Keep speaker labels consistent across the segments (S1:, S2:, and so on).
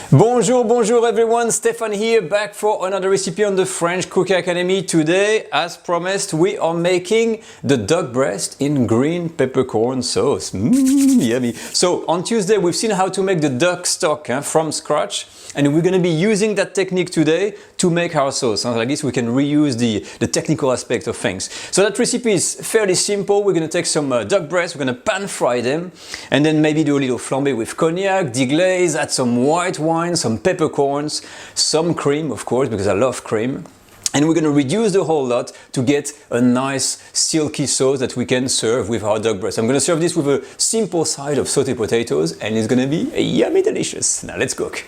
S1: Bonjour, bonjour everyone, Stéphane here, back for another recipe on the French Cooking Academy. Today, as promised, we are making the duck breast in green peppercorn sauce. Yummy. So on Tuesday, we've seen how to make the duck stock from scratch, and we're going to be using that technique today to make our sauce. Like this, we can reuse the technical aspect of things. So that recipe is fairly simple. We're going to take some duck breast, we're going to pan fry them, and then maybe do a little flambé with cognac, deglaze, add some white wine, some peppercorns, some cream, of course, because I love cream. And we're going to reduce the whole lot to get a nice silky sauce that we can serve with our duck breast. I'm going to serve this with a simple side of sauté potatoes, and it's going to be yummy delicious. Now let's cook.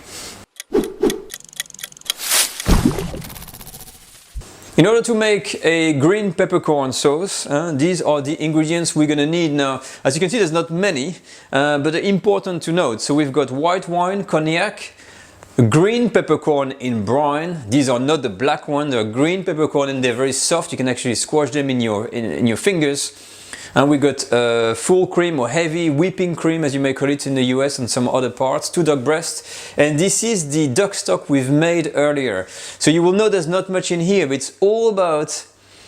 S1: In order to make a green peppercorn sauce, these are the ingredients we're going to need. Now, as you can see, there's not many, but they're important to note. So we've got white wine, cognac, green peppercorn in brine. These are not the black one, they're green peppercorn and they're very soft. You can actually squash them in your fingers. And we got full cream or heavy whipping cream, as you may call it in the US and some other parts, 2 duck breasts. And this is the duck stock we've made earlier. So you will know there's not much in here, but it's all about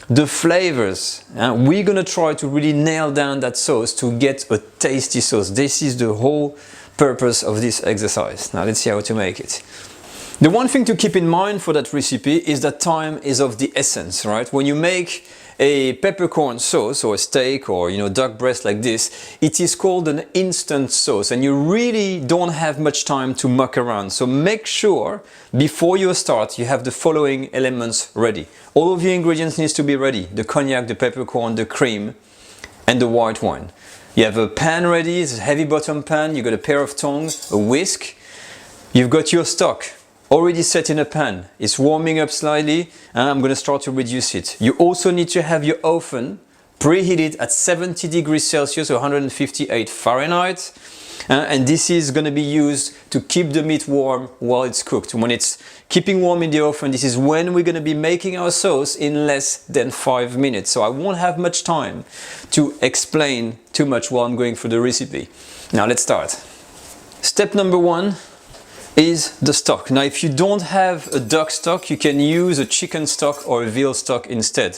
S1: the flavors. We're gonna try to really nail down that sauce to get a tasty sauce. This is the whole purpose of this exercise. Now let's see how to make it. The one thing to keep in mind for that recipe is that time is of the essence, right? When you make a peppercorn sauce or a steak or duck breast like this, it is called an instant sauce and you really don't have much time to muck around. So make sure before you start you have the following elements ready. All of your ingredients needs to be ready: the cognac, the peppercorn, the cream and the white wine. You have a pan ready, it's a heavy bottom pan, you got a pair of tongs, a whisk, you've got your stock already set in a pan. It's warming up slightly and I'm going to start to reduce it. You also need to have your oven preheated at 70 degrees Celsius or 158 Fahrenheit. And this is going to be used to keep the meat warm while it's cooked. When it's keeping warm in the oven, this is when we're going to be making our sauce in less than 5 minutes. So I won't have much time to explain too much while I'm going through the recipe. Now let's start. Step number 1 is the stock. Now if you don't have a duck stock, you can use a chicken stock or a veal stock instead.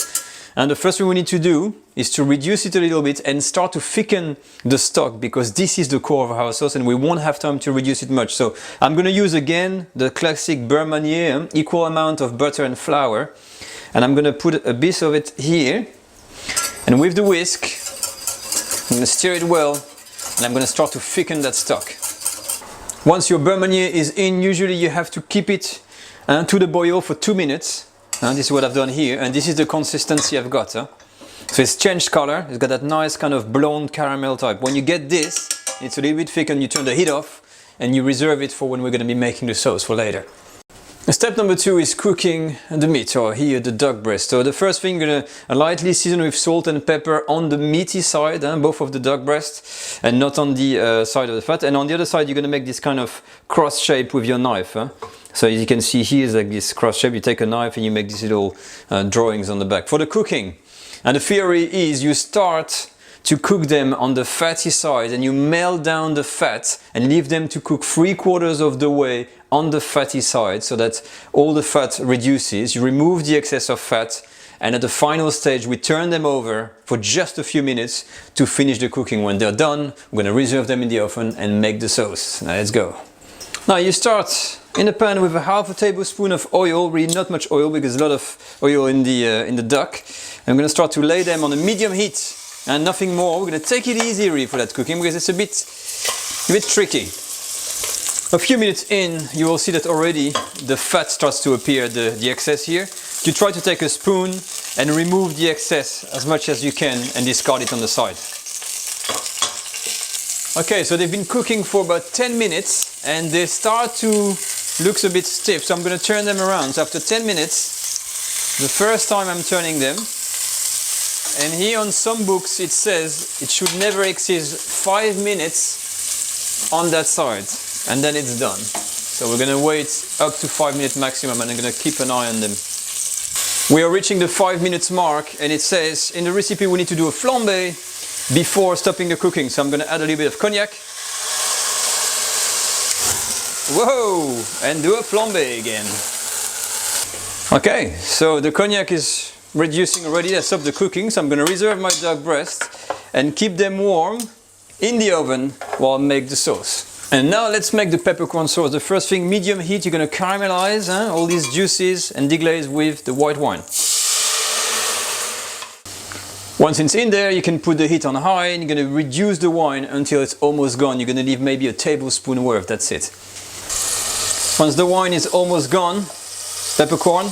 S1: And the first thing we need to do is to reduce it a little bit and start to thicken the stock, because this is the core of our sauce and we won't have time to reduce it much. So I'm going to use again the classic beurre manier, equal amount of butter and flour, and I'm going to put a bit of it here, and with the whisk I'm going to stir it well and I'm going to start to thicken that stock. Once your beurre manier is in, usually you have to keep it to the boil for 2 minutes. This is what I've done here, and this is the consistency I've got. So it's changed color, it's got that nice kind of blonde caramel type. When you get this, it's a little bit thick and you turn the heat off and you reserve it for when we're going to be making the sauce for later. Step number 2 is cooking the meat, or here the duck breast. So the first thing, you're going to lightly season with salt and pepper on the meaty side, both of the duck breast, and not on the side of the fat. And on the other side you're going to make this kind of cross shape with your knife. So as you can see here is like this cross shape. You take a knife and you make these little drawings on the back. For the cooking, and the theory is you start to cook them on the fatty side and you melt down the fat and leave them to cook 3/4 of the way on the fatty side so that all the fat reduces. You remove the excess of fat, and at the final stage we turn them over for just a few minutes to finish the cooking. When they're done, we're going to reserve them in the oven and make the sauce. Now let's go. Now you start in a pan with a 1/2 tablespoon of oil, really not much oil because there's a lot of oil in the duck. I'm going to start to lay them on a medium heat and nothing more. We're going to take it easy really for that cooking because it's a bit tricky. A few minutes in, you will see that already the fat starts to appear, the excess here. You try to take a spoon and remove the excess as much as you can and discard it on the side. Okay, so they've been cooking for about 10 minutes and they start to look a bit stiff, so I'm going to turn them around. So after 10 minutes, the first time I'm turning them, and here on some books it says it should never exceed 5 minutes on that side, and then it's done. So we're going to wait up to 5 minutes maximum and I'm going to keep an eye on them. We are reaching the 5 minutes mark and it says in the recipe we need to do a flambé before stopping the cooking. So I'm going to add a little bit of cognac. Whoa! And do a flambé again. Okay, so the cognac is reducing already. That stopped the cooking, so I'm going to reserve my duck breast and keep them warm in the oven while I make the sauce. And now let's make the peppercorn sauce. The first thing, medium heat, you're going to caramelize all these juices and deglaze with the white wine. Once it's in there, you can put the heat on high and you're going to reduce the wine until it's almost gone. You're going to leave maybe a tablespoon worth, that's it. Once the wine is almost gone, peppercorn,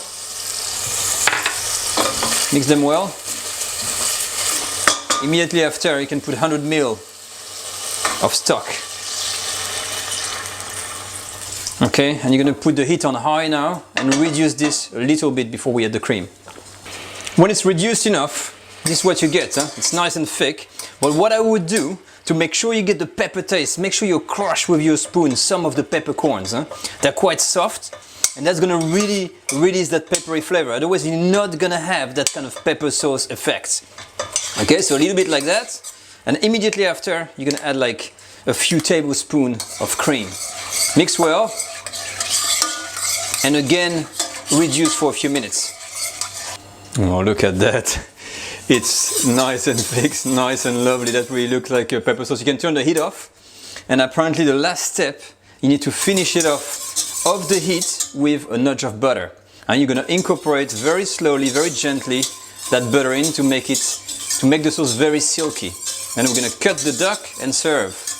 S1: mix them well. Immediately after, you can put 100 ml of stock. Okay, and you're going to put the heat on high now and reduce this a little bit before we add the cream. When it's reduced enough, this is what you get. It's nice and thick. But what I would do to make sure you get the pepper taste, make sure you crush with your spoon some of the peppercorns. They're quite soft and that's going to really release that peppery flavor. Otherwise you're not going to have that kind of pepper sauce effect. Okay, so a little bit like that. And immediately after, you're going to add like a few tablespoons of cream. Mix well. And again, reduce for a few minutes. Oh, look at that. It's nice and thick, nice and lovely. That really looks like a pepper sauce. You can turn the heat off. And apparently the last step, you need to finish it off the heat with a nudge of butter. And you're going to incorporate very slowly, very gently that butter in to make the sauce very silky. And we're going to cut the duck and serve.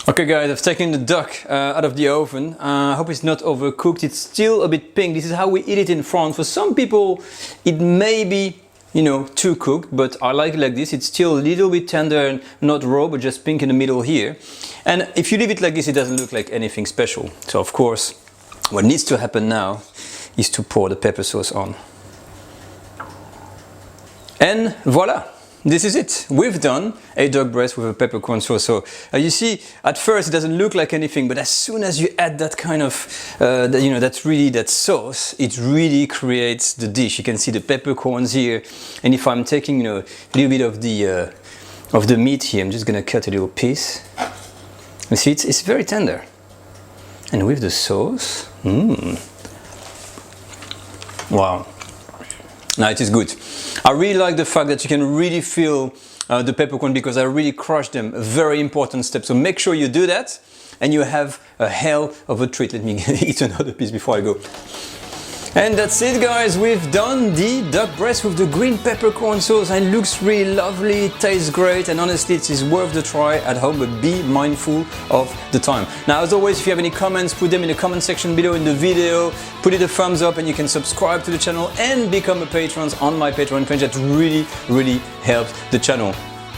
S1: Okay guys, I've taken the duck out of the oven. I hope it's not overcooked. It's still a bit pink. This is how we eat it in France. For some people, it may be, too cooked, but I like it like this. It's still a little bit tender and not raw, but just pink in the middle here. And if you leave it like this, it doesn't look like anything special. So of course, what needs to happen now is to pour the pepper sauce on. And voila! This is it. We've done a duck breast with a peppercorn sauce. So you see, at first it doesn't look like anything, but as soon as you add that kind of, that sauce, it really creates the dish. You can see the peppercorns here, and if I'm taking, a little bit of the meat here, I'm just gonna cut a little piece. You see, it's very tender, and with the sauce, wow. Now it is good. I really like the fact that you can really feel the peppercorn because I really crushed them. A very important step. So make sure you do that and you have a hell of a treat. Let me eat another piece before I go. And that's it guys, we've done the duck breast with the green peppercorn sauce and it looks really lovely, it tastes great, and honestly it is worth the try at home, but be mindful of the time. Now as always, if you have any comments, put them in the comment section below in the video, put it a thumbs up, and you can subscribe to the channel and become a patron on my Patreon page. That really helps the channel.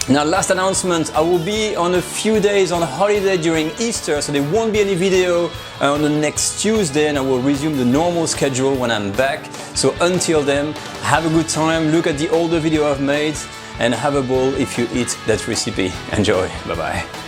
S1: Now last announcement, I will be on a few days on holiday during Easter, so there won't be any video on the next Tuesday, and I will resume the normal schedule when I'm back. So until then, have a good time, look at the older video I've made, and have a ball if you eat that recipe. Enjoy, bye bye.